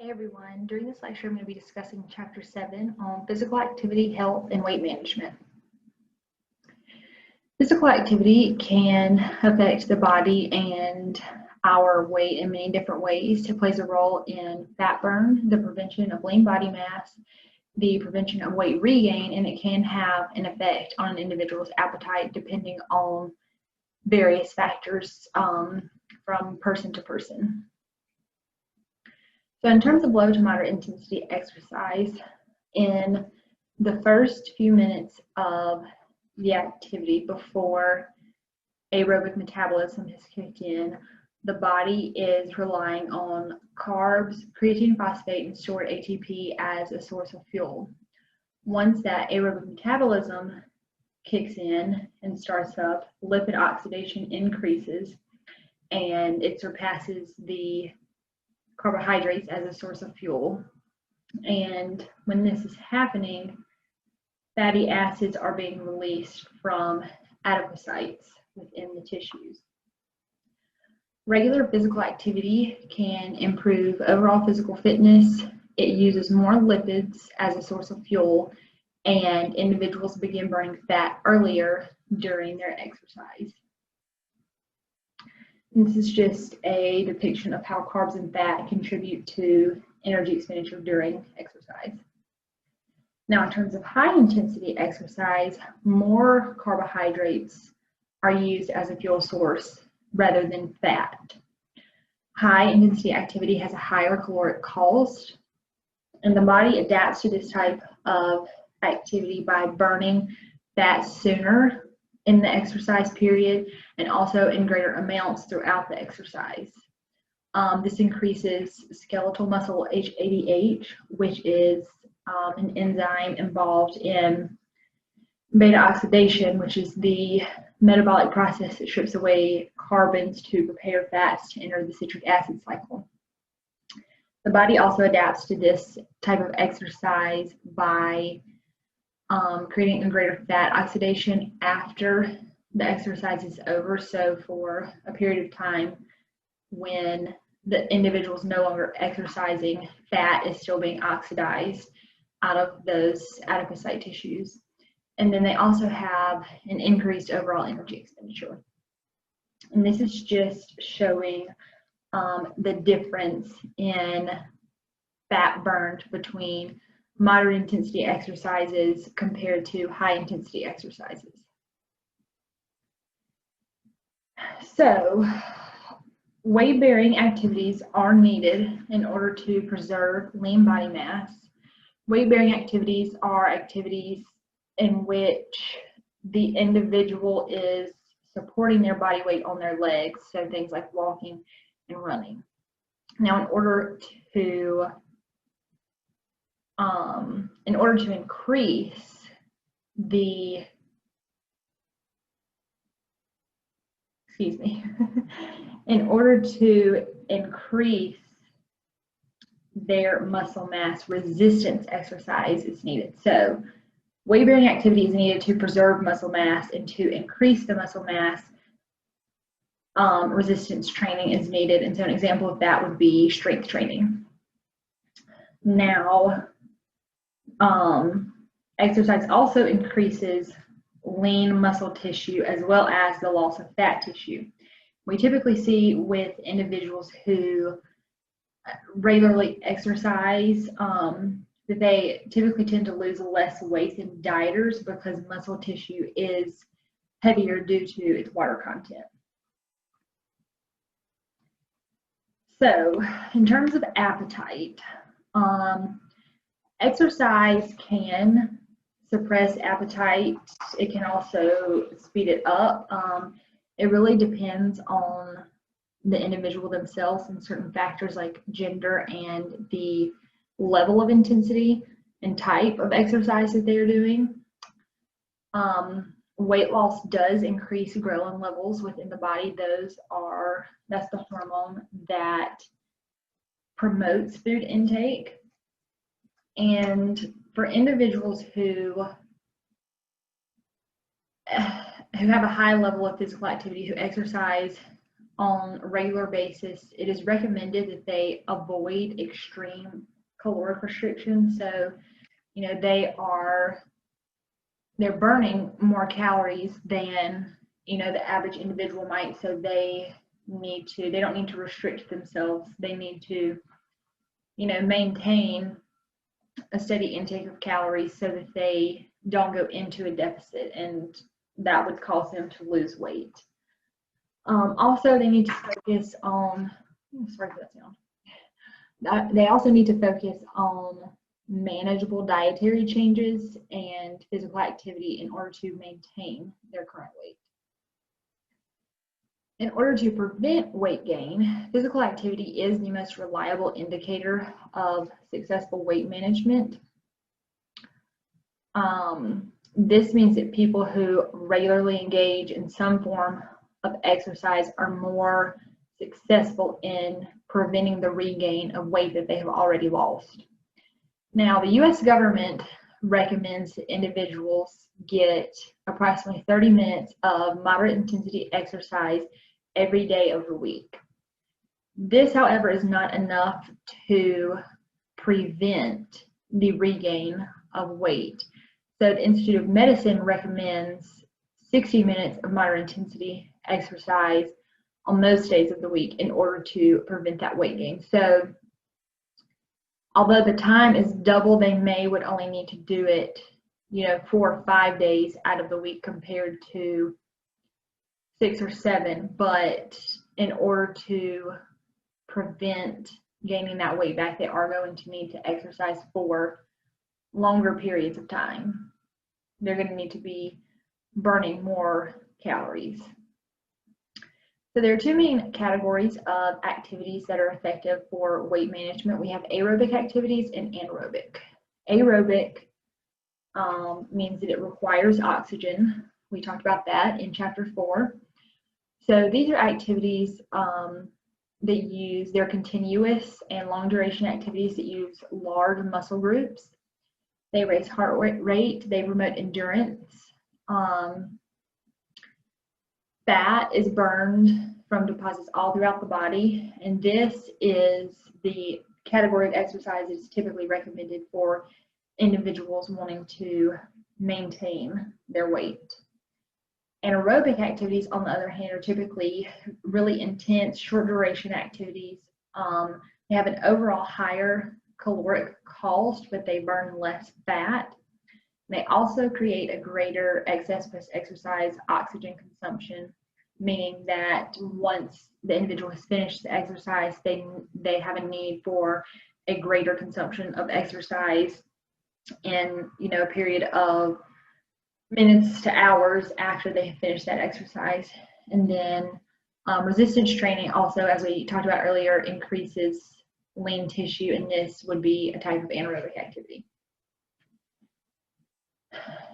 Hey everyone, during this lecture I'm going to be discussing Chapter 7 on physical activity, health, and weight management. Physical activity can affect the body and our weight in many different ways. It plays a role in fat burn, the prevention of lean body mass, the prevention of weight regain, and it can have an effect on an individual's appetite depending on various factors from person to person. So in terms of low to moderate intensity exercise, in the first few minutes of the activity before aerobic metabolism has kicked in, the body is relying on carbs, creatine phosphate, and stored ATP as a source of fuel. Once that aerobic metabolism kicks in and starts up, lipid oxidation increases and it surpasses the carbohydrates as a source of fuel. And when this is happening, fatty acids are being released from adipocytes within the tissues. Regular physical activity can improve overall physical fitness. It uses more lipids as a source of fuel, and individuals begin burning fat earlier during their exercise. This is just a depiction of how carbs and fat contribute to energy expenditure during exercise. Now, in terms of high intensity exercise, more carbohydrates are used as a fuel source rather than fat. High intensity activity has a higher caloric cost, and the body adapts to this type of activity by burning fat sooner in the exercise period and also in greater amounts throughout the exercise. This increases skeletal muscle HADH, which is an enzyme involved in beta oxidation, which is the metabolic process that strips away carbons to prepare fats to enter the citric acid cycle. The body also adapts to this type of exercise by creating a greater fat oxidation after the exercise is over. So for a period of time when the individual is no longer exercising, fat is still being oxidized out of those adipocyte tissues. And then they also have an increased overall energy expenditure. And this is just showing the difference in fat burned between moderate intensity exercises compared to high intensity exercises. So, weight-bearing activities are needed in order to preserve lean body mass. Weight-bearing activities are activities in which the individual is supporting their body weight on their legs, so things like walking and running. Now, in order to increase the, in order to increase their muscle mass, resistance exercise is needed. So weight-bearing activity is needed to preserve muscle mass, and to increase the muscle mass, resistance training is needed. And so an example of that would be strength training. Now, exercise also increases lean muscle tissue as well as the loss of fat tissue. We typically see with individuals who regularly exercise that they typically tend to lose less weight than dieters because muscle tissue is heavier due to its water content. So, in terms of appetite, exercise can suppress appetite. It can also speed it up. It really depends on the individual themselves and certain factors like gender and the level of intensity and type of exercise that they're doing. Weight loss does increase ghrelin levels within the body. That's the hormone that promotes food intake. And for individuals who have a high level of physical activity, who exercise on a regular basis, it is recommended that they avoid extreme caloric restriction. So, they're burning more calories than, the average individual might. So they don't need to restrict themselves. They need to, maintain a steady intake of calories so that they don't go into a deficit, and that would cause them to lose weight. Also, they need to focus on, sorry for that sound. They also need to focus on manageable dietary changes and physical activity in order to maintain their current weight. In order to prevent weight gain, physical activity is the most reliable indicator of successful weight management. This means that people who regularly engage in some form of exercise are more successful in preventing the regain of weight that they have already lost. Now, the U.S. government recommends that individuals get approximately 30 minutes of moderate intensity exercise every day of the week. This, however, is not enough to prevent the regain of weight. So the Institute of Medicine recommends 60 minutes of moderate intensity exercise on those days of the week in order to prevent that weight gain. So although the time is double, they would only need to do it, 4 or 5 days out of the week compared to 6 or 7. But in order to prevent gaining that weight back, they are going to need to exercise for longer periods of time. They're going to need to be burning more calories. So there are two main categories of activities that are effective for weight management. We have aerobic activities and anaerobic. Aerobic means that it requires oxygen. We talked about that in chapter 4. So these are activities they're continuous and long duration activities that use large muscle groups. They raise heart rate, they promote endurance. Fat is burned from deposits all throughout the body, and this is the category of exercise that's typically recommended for individuals wanting to maintain their weight. Anaerobic activities, on the other hand, are typically really intense, short duration activities. They have an overall higher caloric cost, but they burn less fat. They also create a greater excess post-exercise oxygen consumption, meaning that once the individual has finished the exercise, they have a need for a greater consumption of exercise in a period of minutes to hours after they have finished that exercise. And then resistance training also, as we talked about earlier, increases lean tissue, and this would be a type of anaerobic activity.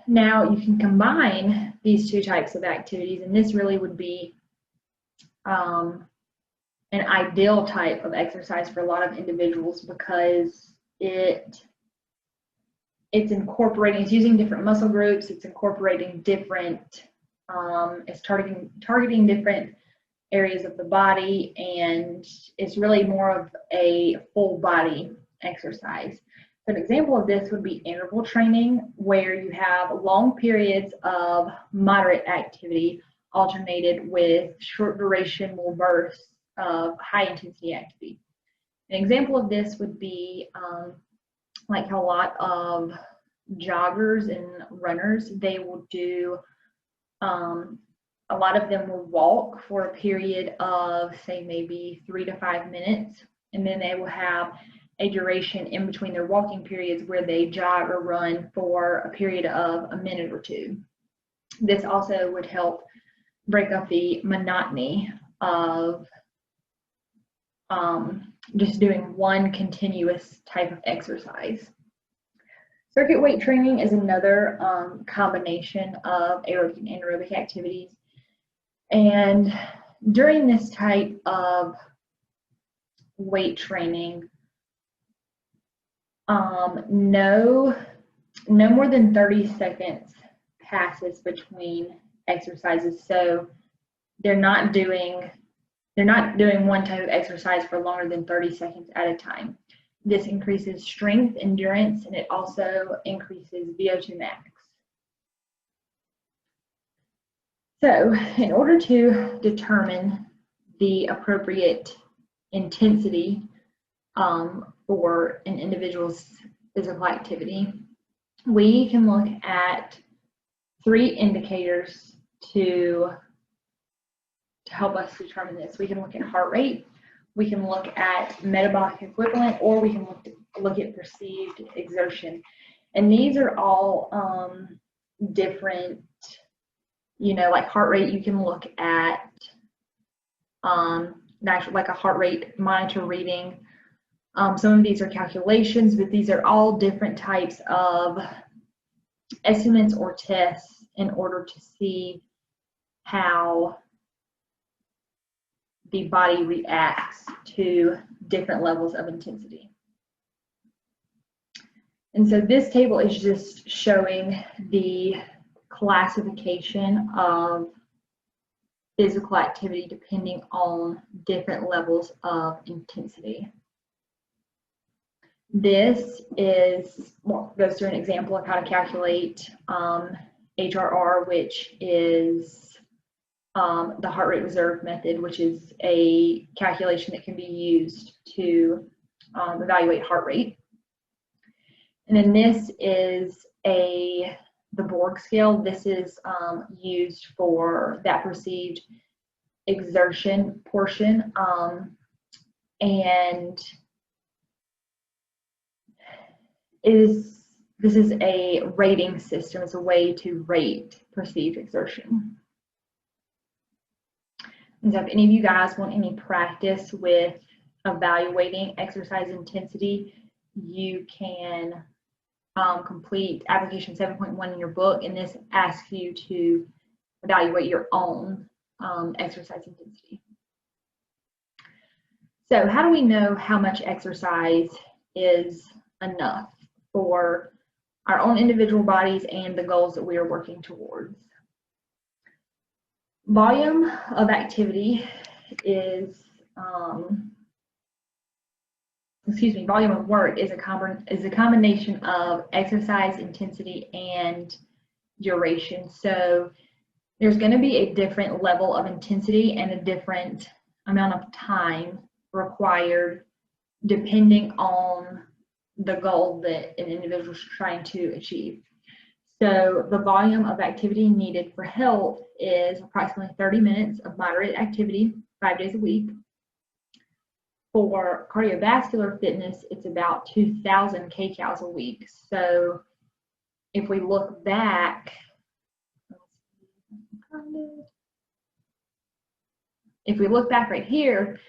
Now you can combine these two types of activities, and this really would be an ideal type of exercise for a lot of individuals because it's using different muscle groups, it's incorporating different, it's targeting different areas of the body, and it's really more of a full body exercise. So an example of this would be interval training, where you have long periods of moderate activity alternated with short duration bursts of high intensity activity. An example of this would be like a lot of joggers and runners, they will do, a lot of them will walk for a period of, say, maybe 3 to 5 minutes, and then they will have a duration in between their walking periods where they jog or run for a period of a minute or 2. This also would help break up the monotony of just doing one continuous type of exercise. Circuit weight training is another combination of aerobic and anaerobic activities. And during this type of weight training, no more than 30 seconds passes between exercises. So they're not doing they're not doing one type of exercise for longer than 30 seconds at a time. This increases strength, endurance, and it also increases VO2 max. So in order to determine the appropriate intensity for an individual's physical activity, we can look at 3 indicators to help us determine this. We can look at heart rate, we can look at metabolic equivalent, or we can look at perceived exertion. And these are all different, like heart rate, you can look at like a heart rate monitor reading. Some of these are calculations, but these are all different types of estimates or tests in order to see how the body reacts to different levels of intensity. And so this table is just showing the classification of physical activity depending on different levels of intensity. This goes through an example of how to calculate HRR, which is the heart rate reserve method, which is a calculation that can be used to evaluate heart rate. And then this is the Borg scale. This is used for that perceived exertion portion, and this is a rating system. It's a way to rate perceived exertion. And so if any of you guys want any practice with evaluating exercise intensity, you can complete application 7.1 in your book, and this asks you to evaluate your own exercise intensity. So how do we know how much exercise is enough for our own individual bodies and the goals that we are working towards? Volume of activity is, volume of work is a combination of exercise intensity and duration. So there's going to be a different level of intensity and a different amount of time required depending on the goal that an individual is trying to achieve. So the volume of activity needed for health is approximately 30 minutes of moderate activity, 5 days a week. For cardiovascular fitness, it's about 2,000 kcals a week. So if we look back, right here,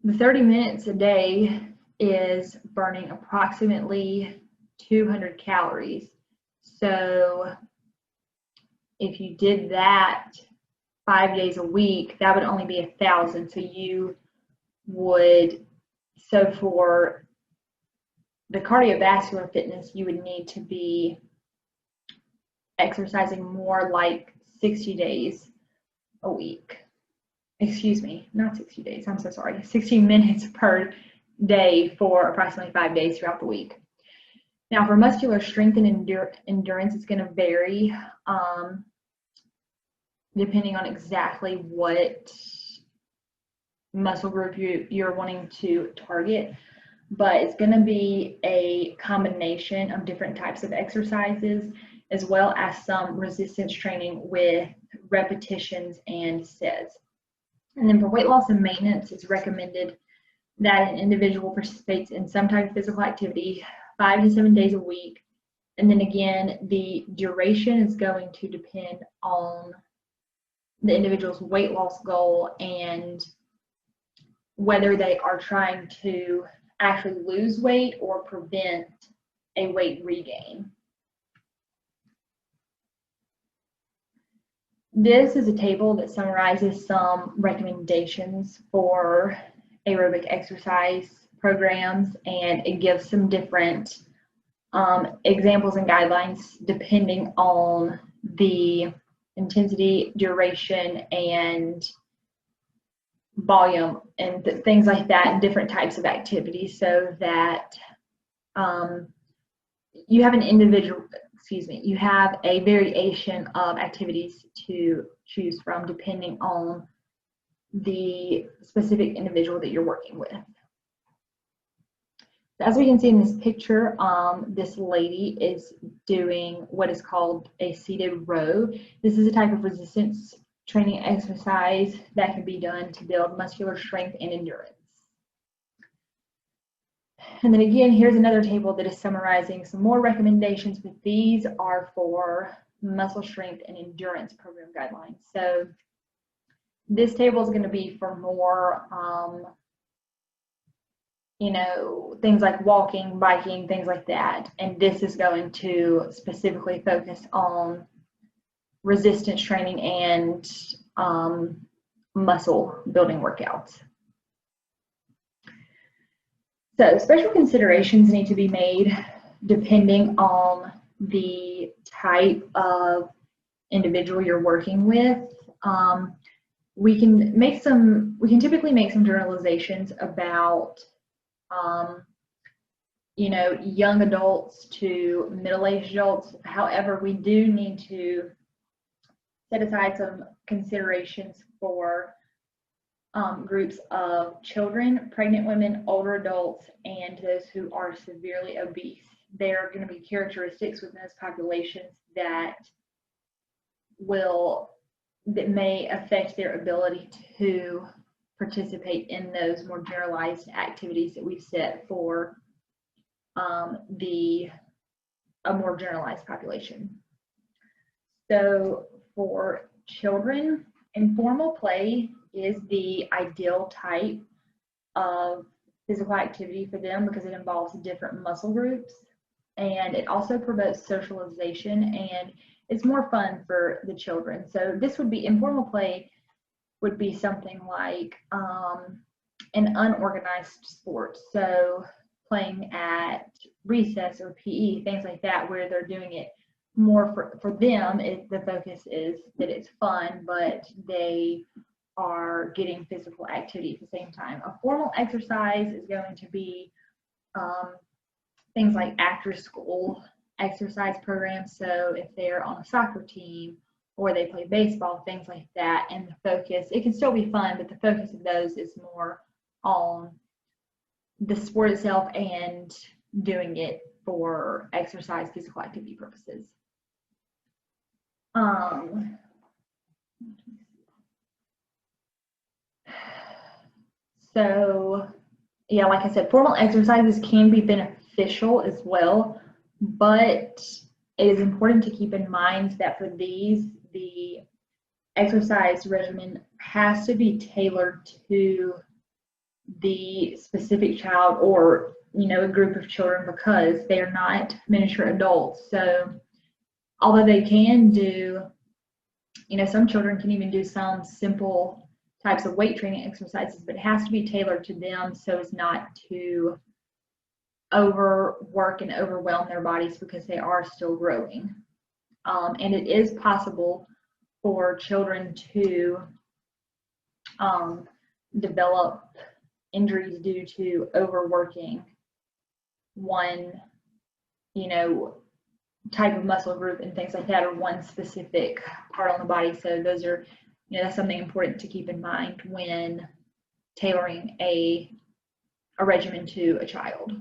the 30 minutes a day is burning approximately 200 calories. So if you did that 5 days a week, that would only be 1,000. So for the cardiovascular fitness, you would need to be exercising more like 60 days a week. Excuse me, not 60 days, I'm so sorry. 60 minutes per day for approximately 5 days throughout the week. Now for muscular strength and endurance, it's going to vary depending on exactly what muscle group you're wanting to target, but it's going to be a combination of different types of exercises as well as some resistance training with repetitions and sets. And then for weight loss and maintenance, it's recommended that an individual participates in some type of physical activity 5 to 7 days a week. And then again, the duration is going to depend on the individual's weight loss goal and whether they are trying to actually lose weight or prevent a weight regain. This is a table that summarizes some recommendations for aerobic exercise programs, and it gives some different examples and guidelines depending on the intensity, duration, and volume and things like that, and different types of activities, so that you have you have a variation of activities to choose from depending on the specific individual that you're working with. As we can see in this picture, this lady is doing what is called a seated row. This is a type of resistance training exercise that can be done to build muscular strength and endurance. And then again, here's another table that is summarizing some more recommendations, but these are for muscle strength and endurance program guidelines. So this table is going to be for more, things like walking, biking, things like that. And this is going to specifically focus on resistance training and muscle building workouts. So special considerations need to be made depending on the type of individual you're working with. We can typically make some generalizations about young adults to middle-aged adults. However, we do need to set aside some considerations for groups of children, pregnant women, older adults, and those who are severely obese. There are going to be characteristics within those populations that may affect their ability to participate in those more generalized activities that we've set for a more generalized population. So for children, informal play is the ideal type of physical activity for them because it involves different muscle groups, and it also promotes socialization, and it's more fun for the children. So this would be informal play would be something like an unorganized sport. So playing at recess or PE, things like that, where they're doing it more for them. The focus is that it's fun, but they are getting physical activity at the same time. A formal exercise is going to be things like after school exercise programs. So if they're on a soccer team or they play baseball, things like that, and the focus, it can still be fun, but the focus of those is more on the sport itself and doing it for exercise, physical activity purposes. So yeah, like I said, formal exercises can be beneficial as well, but it is important to keep in mind that for these, the exercise regimen has to be tailored to the specific child or a group of children, because they are not miniature adults. So although they can do, some children can even do some simple types of weight training exercises, but it has to be tailored to them so as not to overwork and overwhelm their bodies because they are still growing. And it is possible for children to develop injuries due to overworking one, type of muscle group and things like that, or one specific part on the body. So those are, that's something important to keep in mind when tailoring a regimen to a child.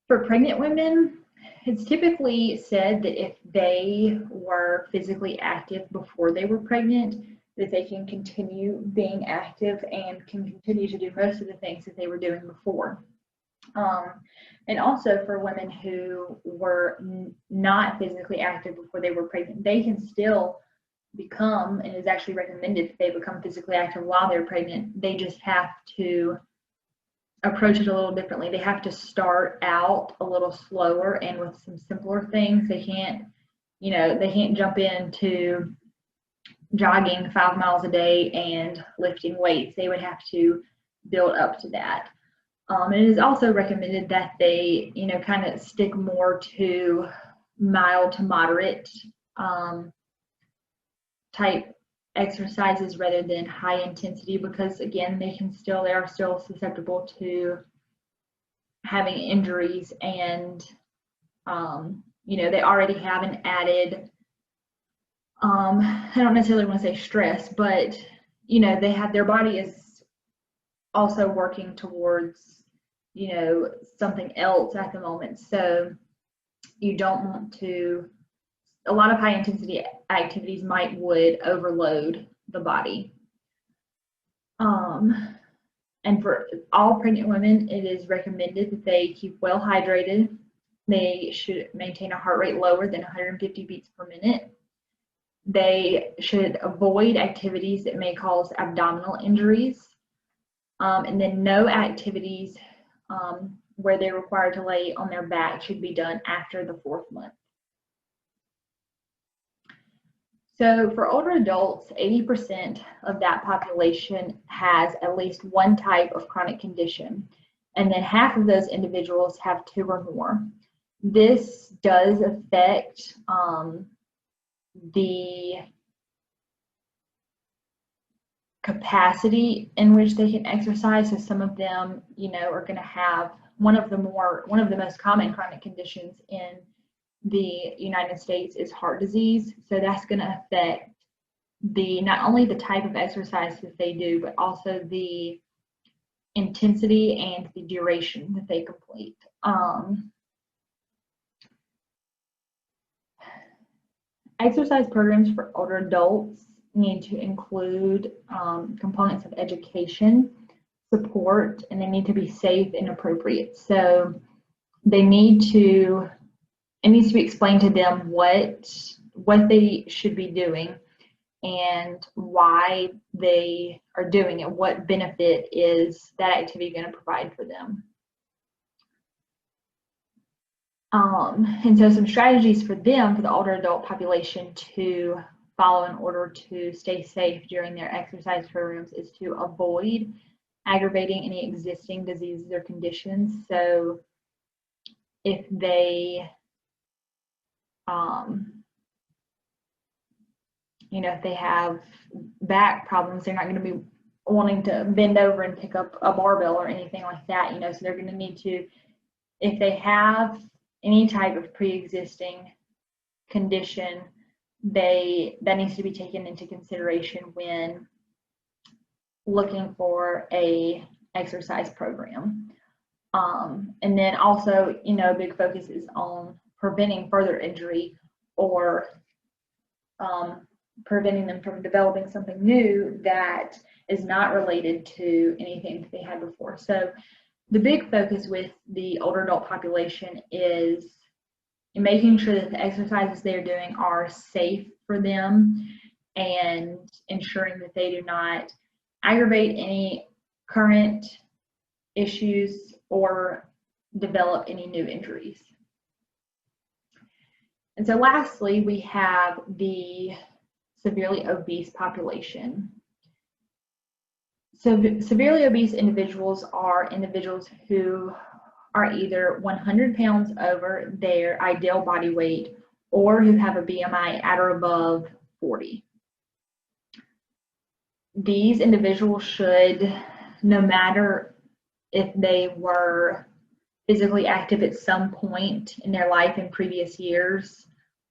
For pregnant women, it's typically said that if they were physically active before they were pregnant, that they can continue being active and can continue to do most of the things that they were doing before. And also for women who were not physically active before they were pregnant, they can still become, and it's actually recommended that they become physically active while they're pregnant. They just have to approach it a little differently. They have to start out a little slower and with some simpler things. They can't, they can't jump into jogging 5 miles a day and lifting weights. They would have to build up to that. It is also recommended that they, kind of stick more to mild to moderate type exercises rather than high intensity, because again, they are still susceptible to having injuries, and they already have an added, I don't necessarily want to say stress, but their body is also working towards something else at the moment. So you don't want to, a lot of high intensity activities would overload the body. And for all pregnant women, it is recommended that they keep well hydrated. They should maintain a heart rate lower than 150 beats per minute. They should avoid activities that may cause abdominal injuries. And then no activities where they're required to lay on their back should be done after the 4th month. So for older adults, 80% of that population has at least one type of chronic condition, and then half of those individuals have 2 or more. This does affect the capacity in which they can exercise. So some of them, are going to have one of the most common chronic conditions in the United States is heart disease. So that's going to affect not only the type of exercise that they do, but also the intensity and the duration that they complete. Exercise programs for older adults need to include components of education, support, and they need to be safe and appropriate. So it needs to be explained to them what they should be doing and why they are doing it, what benefit is that activity going to provide for them. And so some strategies for the older adult population to follow in order to stay safe during their exercise programs is to avoid aggravating any existing diseases or conditions. So if they if they have back problems, they're not going to be wanting to bend over and pick up a barbell or anything like that, so they're going to need to, if they have any type of pre-existing condition, that needs to be taken into consideration when looking for a exercise program. And then also, a big focus is on preventing further injury or preventing them from developing something new that is not related to anything that they had before. So the big focus with the older adult population is making sure that the exercises they're doing are safe for them and ensuring that they do not aggravate any current issues or develop any new injuries. And so lastly, we have the severely obese population. So severely obese individuals are individuals who are either 100 pounds over their ideal body weight or who have a BMI at or above 40. These individuals should, no matter if they were physically active at some point in their life in previous years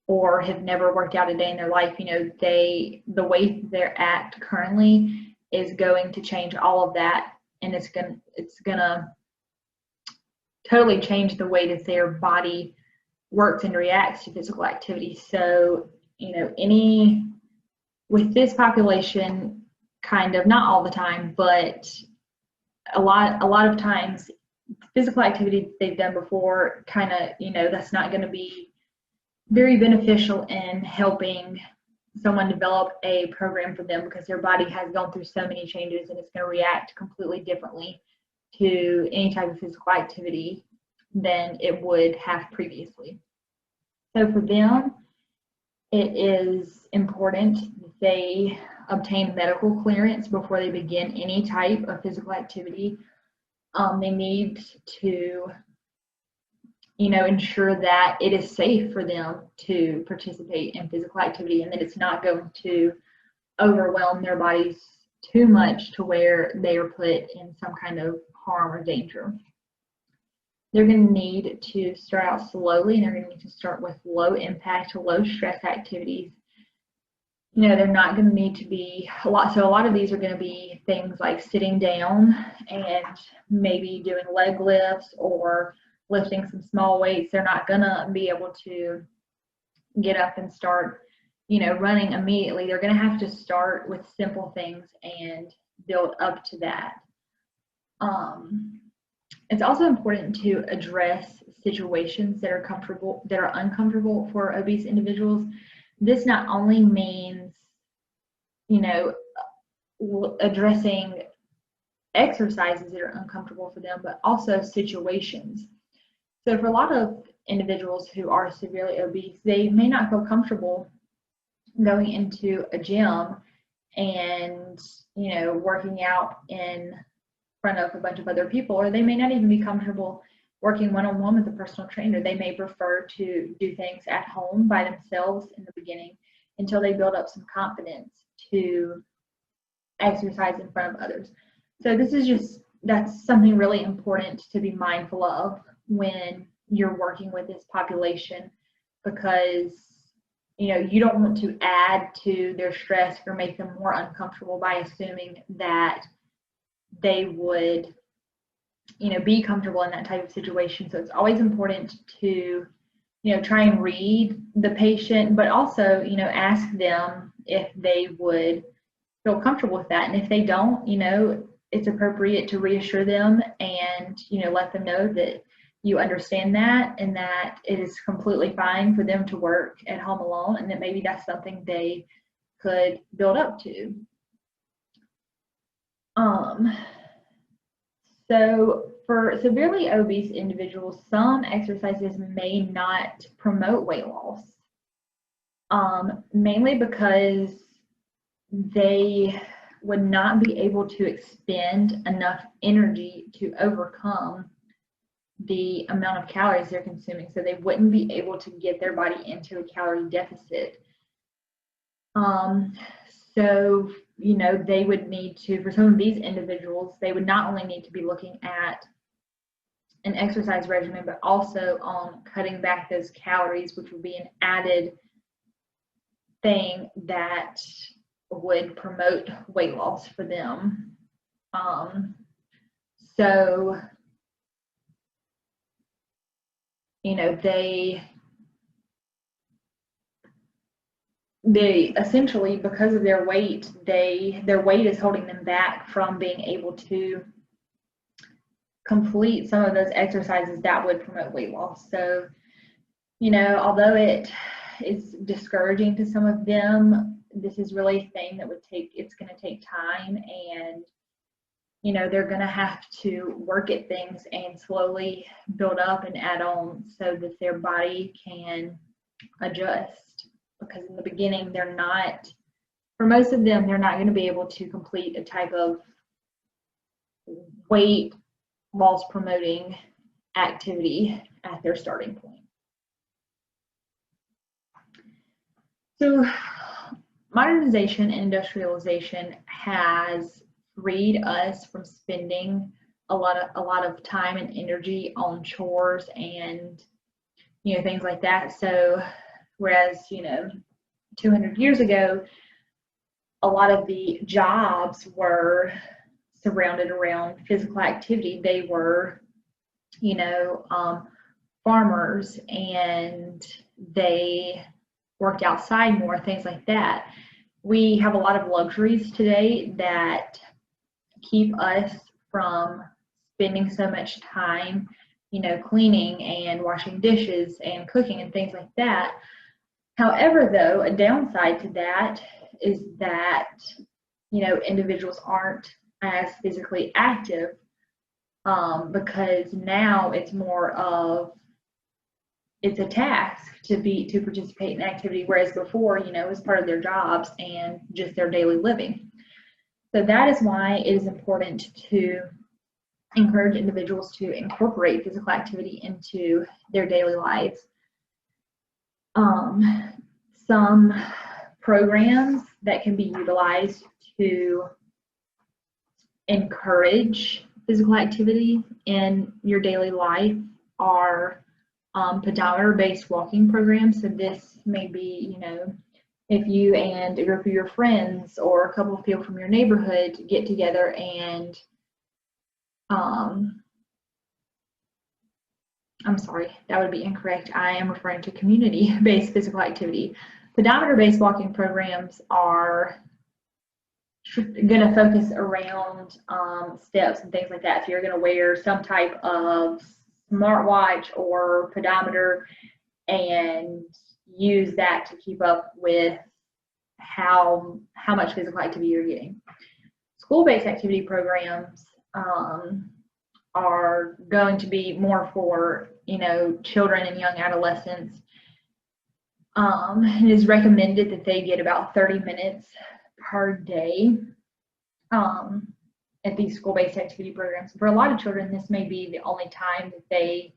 or have never worked out a day in their life, the weight they're at currently is going to change all of that, and it's gonna totally change the way that their body works and reacts to physical activity. So, with this population, kind of, not all the time, but a lot of times, physical activity they've done before, kind of, that's not going to be very beneficial in helping someone develop a program for them, because their body has gone through so many changes and it's going to react completely differently to any type of physical activity than it would have previously. So for them, it is important that they obtain medical clearance before they begin any type of physical activity. They need to, ensure that it is safe for them to participate in physical activity and that it's not going to overwhelm their bodies too much to where they are put in some kind of harm or danger. They're going to need to start out slowly, and they're going to need to start with low impact, low stress activities. They're not going to need to be a lot. So a lot of these are going to be things like sitting down and maybe doing leg lifts or lifting some small weights. They're not going to be able to get up and start, running immediately. They're going to have to start with simple things and build up to that. It's also important to address situations that are uncomfortable for obese individuals. This not only means, addressing exercises that are uncomfortable for them, but also situations. So for a lot of individuals who are severely obese, they may not feel comfortable going into a gym and, working out in front of a bunch of other people, or they may not even be comfortable working one-on-one with a personal trainer. They may prefer to do things at home by themselves in the beginning until they build up some confidence to exercise in front of others. So that's something really important to be mindful of when you're working with this population, because you don't want to add to their stress or make them more uncomfortable by assuming that they would be comfortable in that type of situation. So it's always important to try and read the patient, but also ask them if they would feel comfortable with that. And if they don't, it's appropriate to reassure them and let them know that you understand that and that it is completely fine for them to work at home alone, and that maybe that's something they could build up to. So for severely obese individuals, some exercises may not promote weight loss, mainly because they would not be able to expend enough energy to overcome the amount of calories they're consuming. So they wouldn't be able to get their body into a calorie deficit. So, they would need to, for some of these individuals, they would not only need to be looking at an exercise regimen, but also on cutting back those calories, which would be an added thing that would promote weight loss for them. So, they essentially, because of their weight, their weight is holding them back from being able to complete some of those exercises that would promote weight loss. So, although it is discouraging to some of them, this is really a thing that it's going to take time, and they're going to have to work at things and slowly build up and add on so that their body can adjust. Because in the beginning, for most of them, they're not going to be able to complete a type of weight loss promoting activity at their starting point. So modernization and industrialization has freed us from spending a lot of time and energy on chores and things like that. So whereas 200 years ago, a lot of the jobs were surrounded around physical activity. They were farmers, and they worked outside more, things like that. We have a lot of luxuries today that keep us from spending so much time, cleaning and washing dishes and cooking and things like that. However, though, a downside to that is that, individuals aren't as physically active, because now it's more of, it's a task to participate in activity, whereas before, it was part of their jobs and just their daily living. So that is why it is important to encourage individuals to incorporate physical activity into their daily lives. Some programs that can be utilized to encourage physical activity in your daily life are pedometer-based walking programs. So this may be, you know, if you and a group of your friends or a couple of people from your neighborhood get together and I'm sorry, that would be incorrect. I am referring to community-based physical activity. Pedometer-based walking programs are going to focus around steps and things like that. So you're going to wear some type of smartwatch or pedometer and use that to keep up with how much physical activity you're getting. School-based activity programs are going to be more for, you know, children and young adolescents. It is recommended that they get about 30 minutes per day at these school-based activity programs. For a lot of children, this may be the only time that they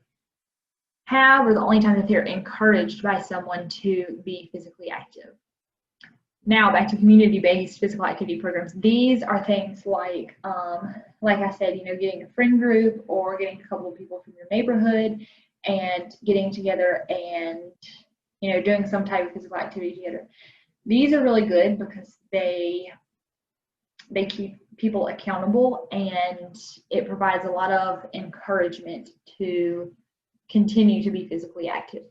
have, or the only time that they're encouraged by someone to be physically active. Now back to community-based physical activity programs. These are things like I said, you know, getting a friend group or getting a couple of people from your neighborhood and getting together and, you know, doing some type of physical activity together. These are really good because they keep people accountable, and it provides a lot of encouragement to continue to be physically active.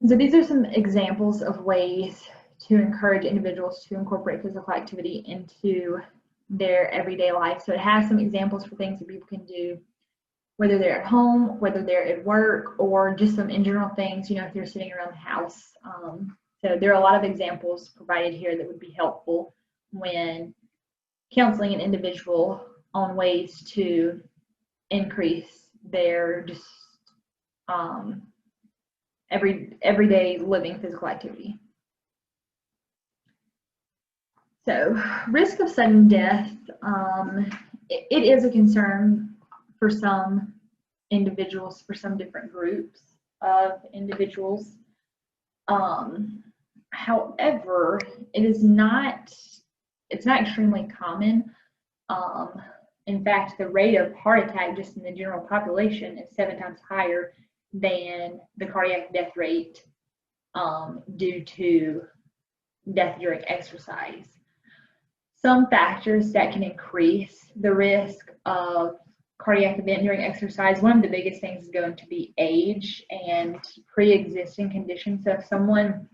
So these are some examples of ways to encourage individuals to incorporate physical activity into their everyday life. So it has some examples for things that people can do, whether they're at home, whether they're at work, or just some in general things, you know, if they're sitting around the house. So there are a lot of examples provided here that would be helpful when counseling an individual on ways to increase their just everyday living physical activity. So risk of sudden death, it is a concern for some individuals, for some different groups of individuals. However, it's not extremely common. In fact, the rate of heart attack just in the general population is 7 times higher than the cardiac death rate due to death during exercise. Some factors that can increase the risk of cardiac event during exercise, one of the biggest things is going to be age and pre-existing conditions. So if someone,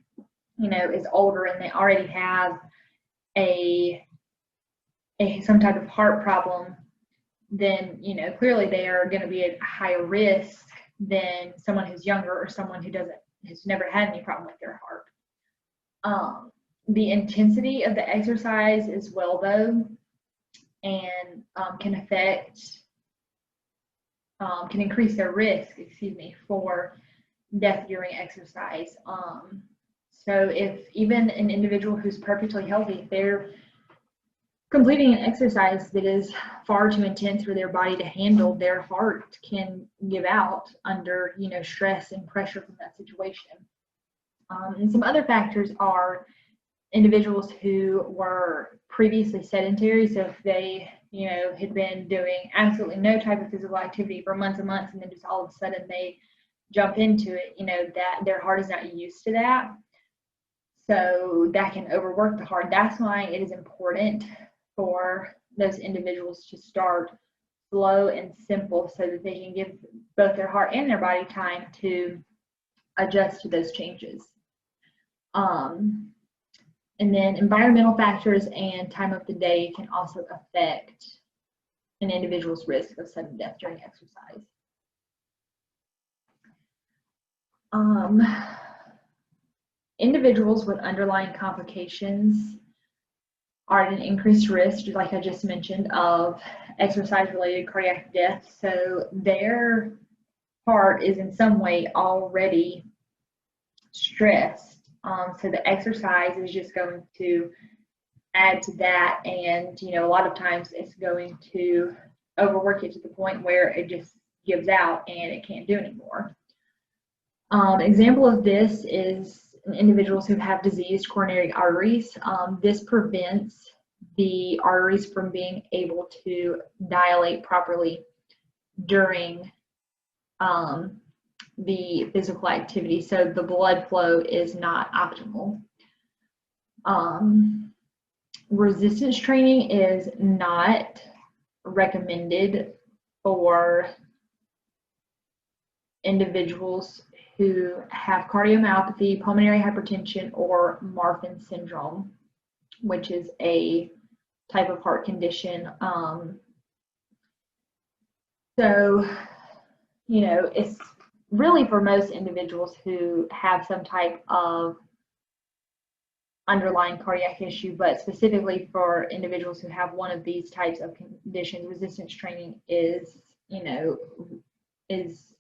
you know, is older and they already have some type of heart problem, then, you know, clearly they are going to be at a higher risk than someone who's younger or someone who's never had any problem with their heart. The intensity of the exercise as well, though, and can increase their risk, for death during exercise. So if even an individual who's perfectly healthy, if they're completing an exercise that is far too intense for their body to handle, their heart can give out under, you know, stress and pressure from that situation. And some other factors are individuals who were previously sedentary. So if they, you know, had been doing absolutely no type of physical activity for months and months, and then just all of a sudden they jump into it, you know, that their heart is not used to that. So that can overwork the heart. That's why it is important for those individuals to start slow and simple so that they can give both their heart and their body time to adjust to those changes. And then environmental factors and time of the day can also affect an individual's risk of sudden death during exercise. Individuals with underlying complications are at an increased risk, like I just mentioned, of exercise-related cardiac death. So their heart is in some way already stressed. So the exercise is just going to add to that, and, you know, a lot of times it's going to overwork it to the point where it just gives out and it can't do anymore. Example of this is in individuals who have diseased coronary arteries. This prevents the arteries from being able to dilate properly during the physical activity, so the blood flow is not optimal. Resistance training is not recommended for individuals who have cardiomyopathy, pulmonary hypertension, or Marfan syndrome, which is a type of heart condition. So, you know, it's really for most individuals who have some type of underlying cardiac issue, but specifically for individuals who have one of these types of conditions, resistance training is, you know, is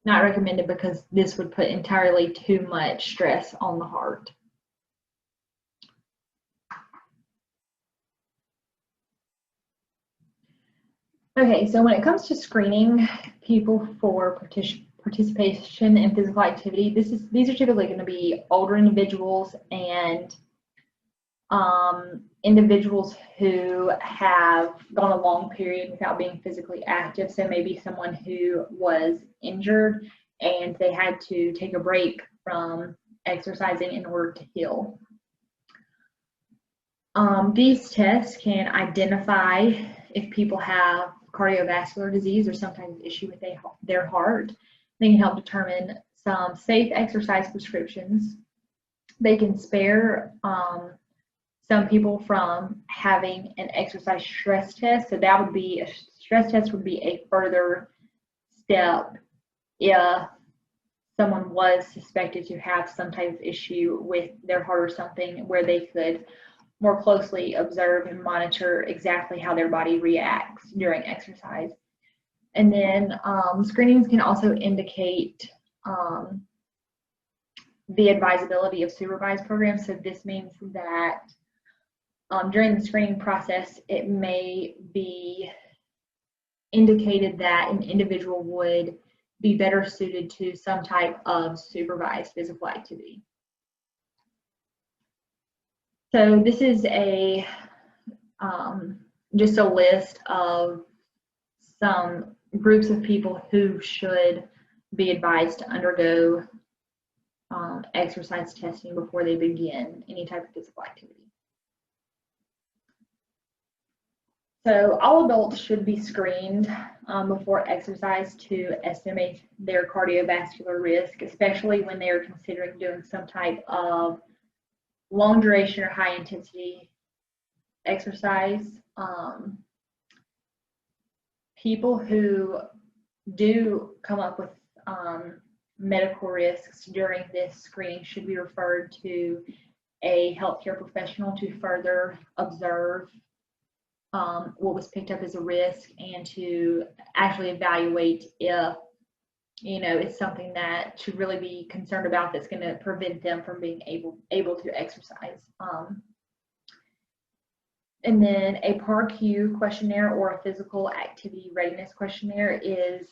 not recommended because this would put entirely too much stress on the heart. Okay, so when it comes to screening people for participation in physical activity, these are typically going to be older individuals and individuals who have gone a long period without being physically active. So maybe someone who was injured and they had to take a break from exercising in order to heal. These tests can identify if people have cardiovascular disease or some type of issue with their heart. They can help determine some safe exercise prescriptions. They can spare some people from having an exercise stress test. So that would be, a stress test would be a further step if someone was suspected to have some type of issue with their heart or something, where they could more closely observe and monitor exactly how their body reacts during exercise. And then screenings can also indicate the advisability of supervised programs. So this means that during the screening process, it may be indicated that an individual would be better suited to some type of supervised physical activity. So this is a just a list of some groups of people who should be advised to undergo exercise testing before they begin any type of physical activity. So all adults should be screened before exercise to estimate their cardiovascular risk, especially when they are considering doing some type of long duration or high intensity exercise. People who do come up with medical risks during this screening should be referred to a healthcare professional to further observe what was picked up as a risk and to actually evaluate if, you know, it's something that should really be concerned about that's going to prevent them from being able to exercise. And then a PAR-Q questionnaire, or a physical activity readiness questionnaire, is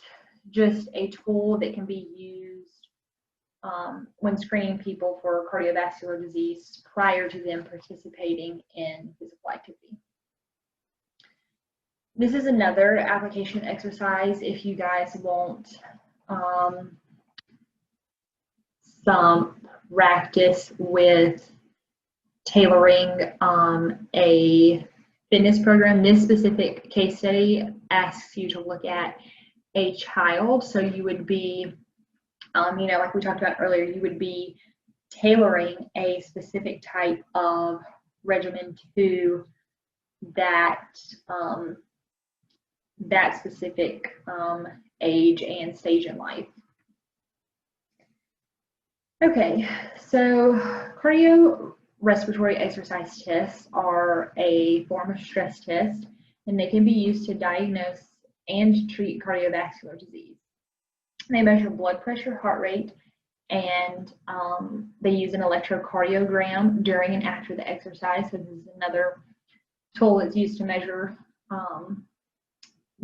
just a tool that can be used when screening people for cardiovascular disease prior to them participating in physical activity. This is another application exercise if you guys want some practice with tailoring a fitness program. This specific case study asks you to look at a child. So you would be, you know, like we talked about earlier, you would be tailoring a specific type of regimen to that that specific age and stage in life. Okay, so cardiorespiratory exercise tests are a form of stress test, and they can be used to diagnose and treat cardiovascular disease. They measure blood pressure, heart rate, and they use an electrocardiogram during and after the exercise. So this is another tool that's used to measure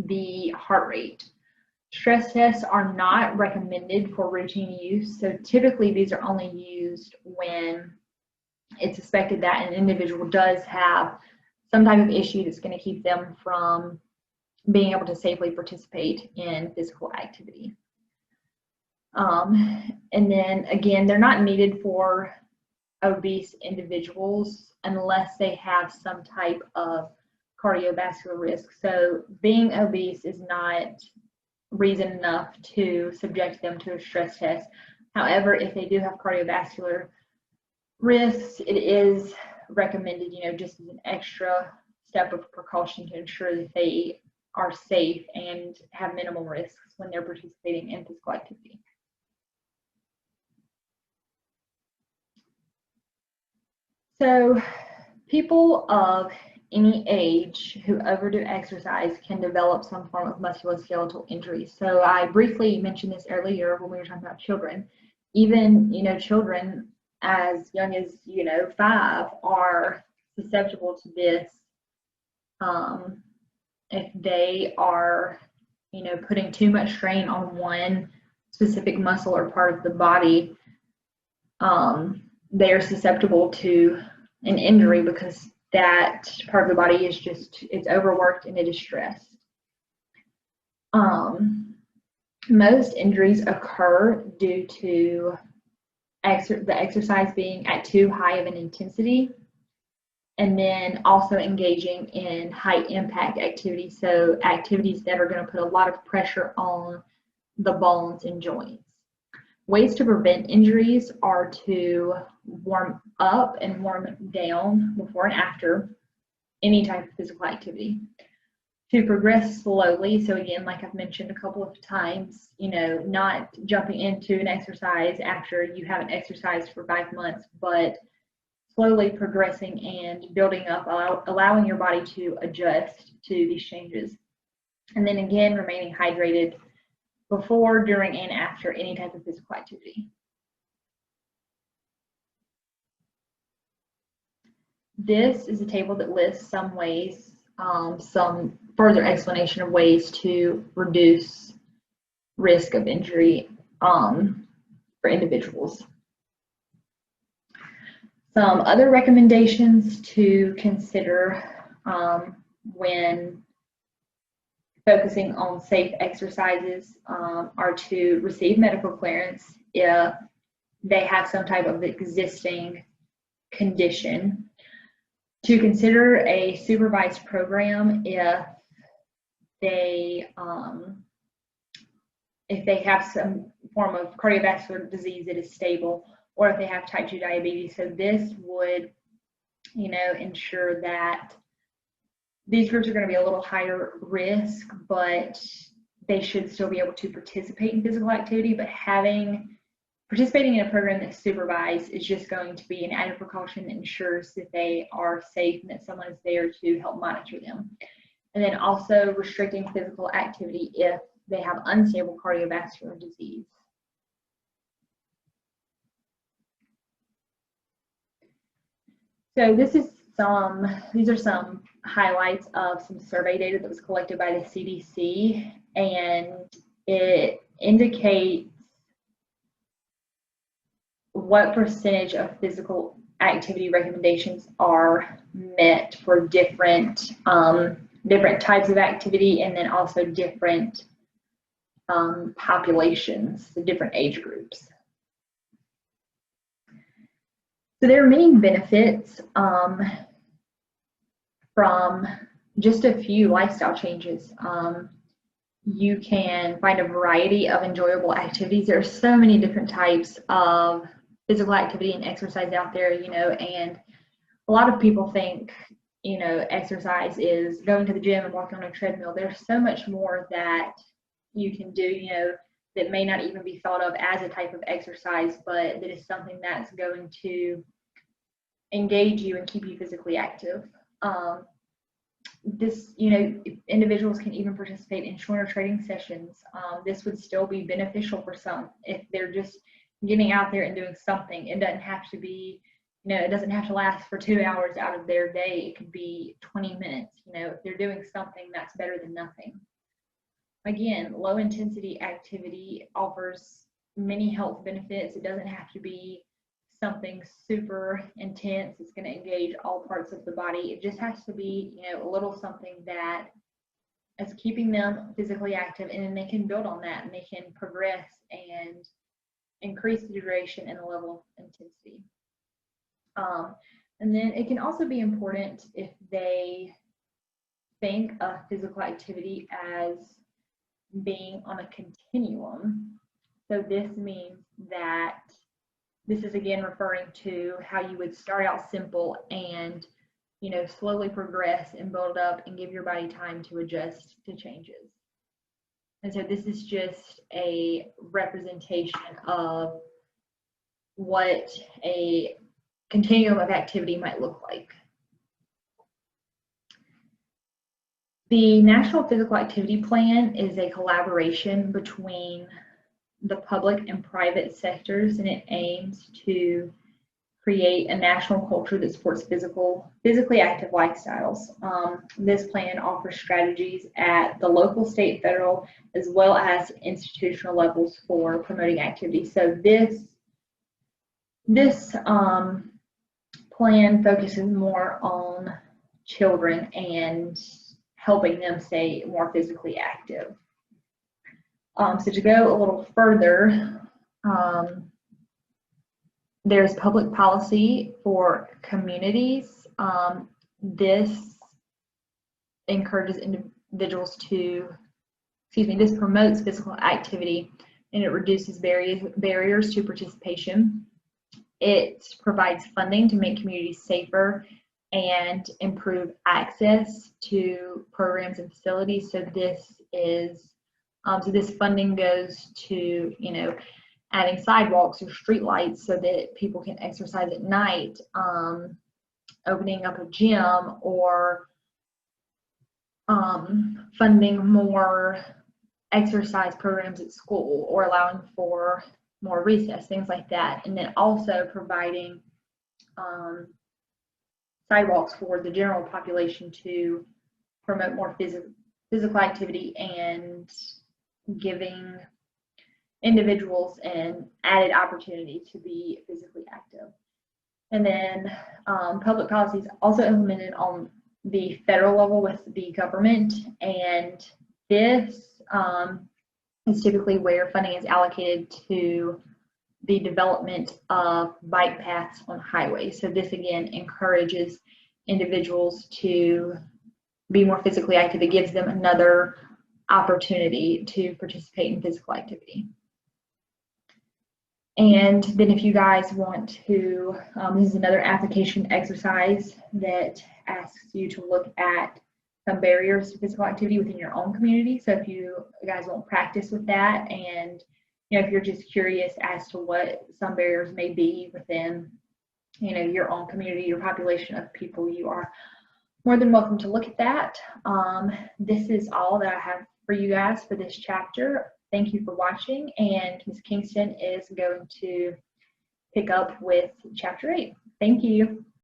the heart rate. Stress tests are not recommended for routine use, so typically these are only used when it's suspected that an individual does have some type of issue that's going to keep them from being able to safely participate in physical activity. And then again, they're not needed for obese individuals unless they have some type of cardiovascular risk. So being obese is not reason enough to subject them to a stress test. However, if they do have cardiovascular risks, it is recommended, just as an extra step of precaution to ensure that they are safe and have minimal risks when they're participating in physical activity. So people of any age who overdo exercise can develop some form of musculoskeletal injury. So I briefly mentioned this earlier when we were talking about children. Even, children as young as, 5 are susceptible to this if they are, putting too much strain on one specific muscle or part of the body. They are susceptible to an injury because that part of the body is it's overworked and it is stressed. Most injuries occur due to the exercise being at too high of an intensity, and then also engaging in high impact activities, so activities that are going to put a lot of pressure on the bones and joints. Ways to prevent injuries are to warm up and warm down before and after any type of physical activity. To progress slowly, so again, like I've mentioned a couple of times, not jumping into an exercise after you haven't exercised for 5 months, but slowly progressing and building up, allowing your body to adjust to these changes. And then again, remaining hydrated before, during, and after any type of physical activity. This is a table that lists some ways, some further explanation of ways to reduce risk of injury for individuals. Some other recommendations to consider when focusing on safe exercises are to receive medical clearance if they have some type of existing condition, to consider a supervised program if they have some form of cardiovascular disease that is stable, or if they have type 2 diabetes. So this would, ensure that these groups are going to be a little higher risk, but they should still be able to participate in physical activity. But participating in a program that's supervised is just going to be an added precaution that ensures that they are safe and that someone is there to help monitor them. And then also restricting physical activity if they have unstable cardiovascular disease. So these are some highlights of some survey data that was collected by the CDC, and it indicates what percentage of physical activity recommendations are met for different types of activity, and then also different populations, the different age groups. So there are many benefits from just a few lifestyle changes. You can find a variety of enjoyable activities. There are so many different types of physical activity and exercise out there, and a lot of people think, exercise is going to the gym and walking on a treadmill. There's so much more that you can do, that may not even be thought of as a type of exercise, but that is something that's going to engage you and keep you physically active. Individuals can even participate in shorter training sessions. This would still be beneficial for some if they're just getting out there and doing something. It doesn't have to be, it doesn't have to last for 2 hours out of their day. It could be 20 minutes. If they're doing something, that's better than nothing. Again, low intensity activity offers many health benefits. It doesn't have to be something super intense. It's going to engage all parts of the body. It just has to be, a little something that is keeping them physically active, and then they can build on that and they can progress and increase the duration and the level of intensity. And then it can also be important if they think of physical activity as being on a continuum. So this means that this is again referring to how you would start out simple and slowly progress and build up and give your body time to adjust to changes. And so this is just a representation of what a continuum of activity might look like. The National Physical Activity Plan is a collaboration between the public and private sectors, and it aims to create a national culture that supports physically active lifestyles. This plan offers strategies at the local, state, federal, as well as institutional levels for promoting activity. So this plan focuses more on children and helping them stay more physically active. So to go a little further, there's public policy for communities. This encourages individuals this promotes physical activity, and it reduces barriers to participation. It provides funding to make communities safer and improve access to programs and facilities. So this funding goes to, adding sidewalks or street lights so that people can exercise at night, opening up a gym, or funding more exercise programs at school, or allowing for more recess, things like that. And then also providing sidewalks for the general population to promote more physical activity and giving individuals an added opportunity to be physically active. And then public policy is also implemented on the federal level with the government, and this is typically where funding is allocated to the development of bike paths on highways. So this again encourages individuals to be more physically active. It gives them another opportunity to participate in physical activity. And then if you guys want to, this is another application exercise that asks you to look at some barriers to physical activity within your own community. So if you guys want practice with that, and if you're just curious as to what some barriers may be within your own community, your population of people, you are more than welcome to look at that. This is all that I have for you guys for this chapter. Thank you for watching, and Ms. Kingston is going to pick up with chapter 8. Thank you.